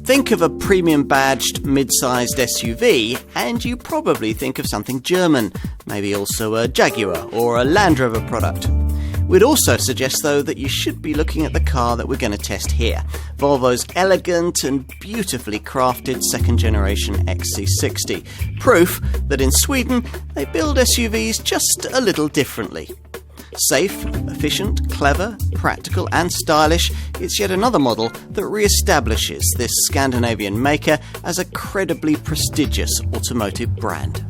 Think of a premium badged mid-sized SUV and you probably think of something German, maybe also a Jaguar or a Land Rover product. We'd also suggest though that you should be looking at the car that we're going to test here, Volvo's elegant and beautifully crafted second generation XC60, proof that in Sweden they build SUVs just a little differently. Safe, efficient, clever, practical and stylish, it's yet another model that re-establishes this Scandinavian maker as a credibly prestigious automotive brand.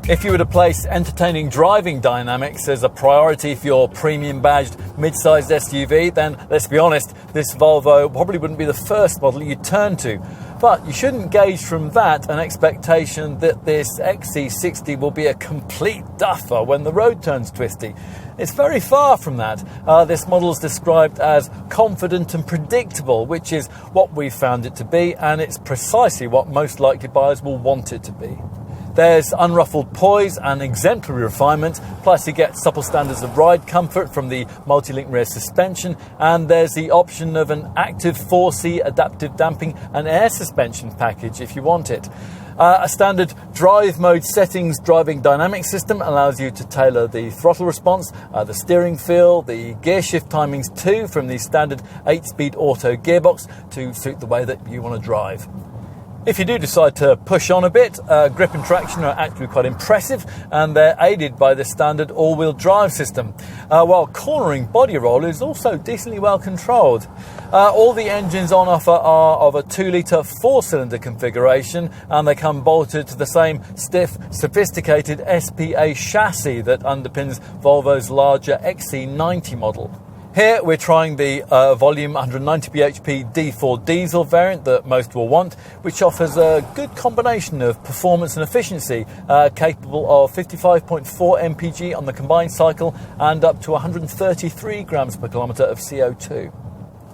If you were to place entertaining driving dynamics as a priority for your premium badged mid-sized SUV, then let's be honest, this Volvo probably wouldn't be the first model you'd turn to. But you shouldn't gauge from that an expectation that this XC60 will be a complete duffer when the road turns twisty. It's very far from that. This model is described as confident and predictable, which is what we found it to be, and it's precisely what most likely buyers will want it to be. There's unruffled poise and exemplary refinement, plus you get supple standards of ride comfort from the multi-link rear suspension, and there's the option of an active 4C adaptive damping and air suspension package if you want it. A standard drive mode settings driving dynamic system allows you to tailor the throttle response, the steering feel, the gear shift timings too, from the standard 8-speed auto gearbox to suit the way that you want to drive. If you do decide to push on a bit, grip and traction are actually quite impressive, and they're aided by the standard all-wheel drive system, while cornering body roll is also decently well controlled. All the engines on offer are of a 2-litre 4-cylinder configuration, and they come bolted to the same stiff, sophisticated SPA chassis that underpins Volvo's larger XC90 model. Here we're trying the volume 190 bhp D4 diesel variant that most will want, which offers a good combination of performance and efficiency, capable of 55.4 mpg on the combined cycle and up to 133 grams per kilometre of CO2.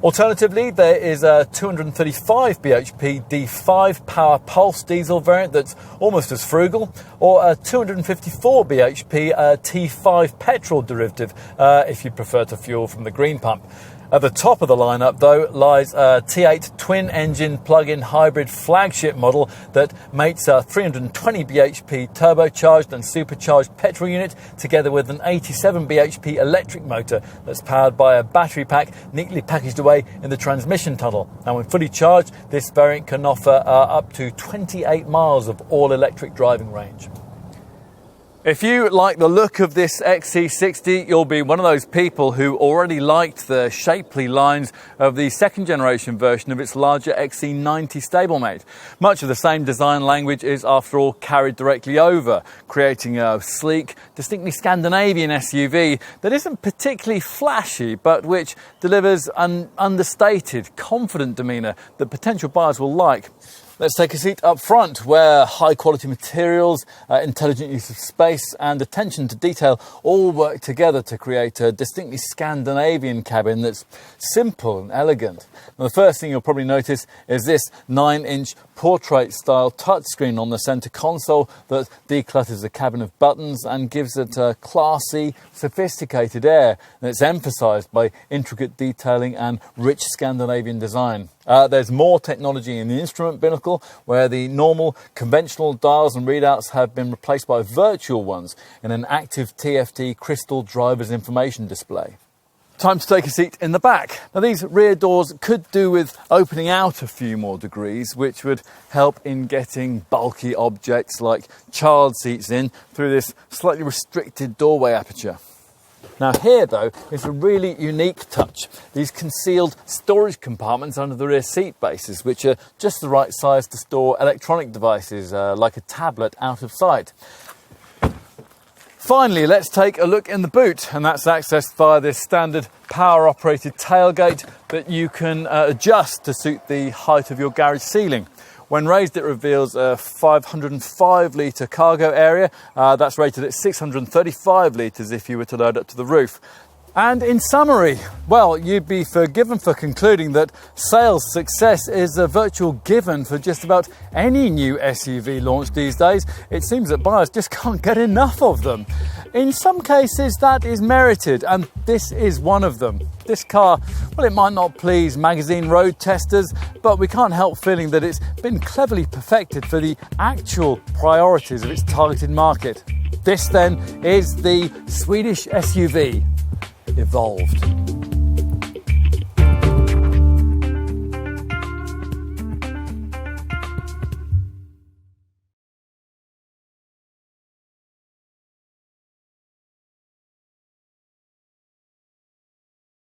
Alternatively, there is a 235 bhp D5 power pulse diesel variant that's almost as frugal, or a 254 bhp T5 petrol derivative if you prefer to fuel from the green pump. At the top of the lineup, though, lies a T8 twin-engine plug-in hybrid flagship model that mates a 320 bhp turbocharged and supercharged petrol unit together with an 87 bhp electric motor that's powered by a battery pack neatly packaged away in the transmission tunnel. And when fully charged, this variant can offer up to 28 miles of all-electric driving range. If you like the look of this XC60, you'll be one of those people who already liked the shapely lines of the second generation version of its larger XC90 stablemate. Much of the same design language is, after all, carried directly over, creating a sleek, distinctly Scandinavian SUV that isn't particularly flashy, but which delivers an understated, confident demeanour that potential buyers will like. Let's take a seat up front, where high-quality materials, intelligent use of space and attention to detail all work together to create a distinctly Scandinavian cabin that's simple and elegant. Now, the first thing you'll probably notice is this 9-inch portrait-style touchscreen on the centre console that declutters the cabin of buttons and gives it a classy, sophisticated air. And it's emphasised by intricate detailing and rich Scandinavian design. There's more technology in the instrument binnacle, where the normal conventional dials and readouts have been replaced by virtual ones in an active TFT crystal driver's information display. Time to take a seat in the back. Now, these rear doors could do with opening out a few more degrees, which would help in getting bulky objects like child seats in through this slightly restricted doorway aperture. Now here, though, is a really unique touch. These concealed storage compartments under the rear seat bases, which are just the right size to store electronic devices like a tablet out of sight. Finally, let's take a look in the boot, and that's accessed via this standard power-operated tailgate that you can adjust to suit the height of your garage ceiling. When raised, it reveals a 505-litre cargo area. That's rated at 635 litres if you were to load up to the roof. And in summary, well, you'd be forgiven for concluding that sales success is a virtual given for just about any new SUV launch these days. It seems that buyers just can't get enough of them. In some cases, that is merited, and this is one of them. This car, well, it might not please magazine road testers, but we can't help feeling that it's been cleverly perfected for the actual priorities of its targeted market. This then is the Swedish SUV evolved.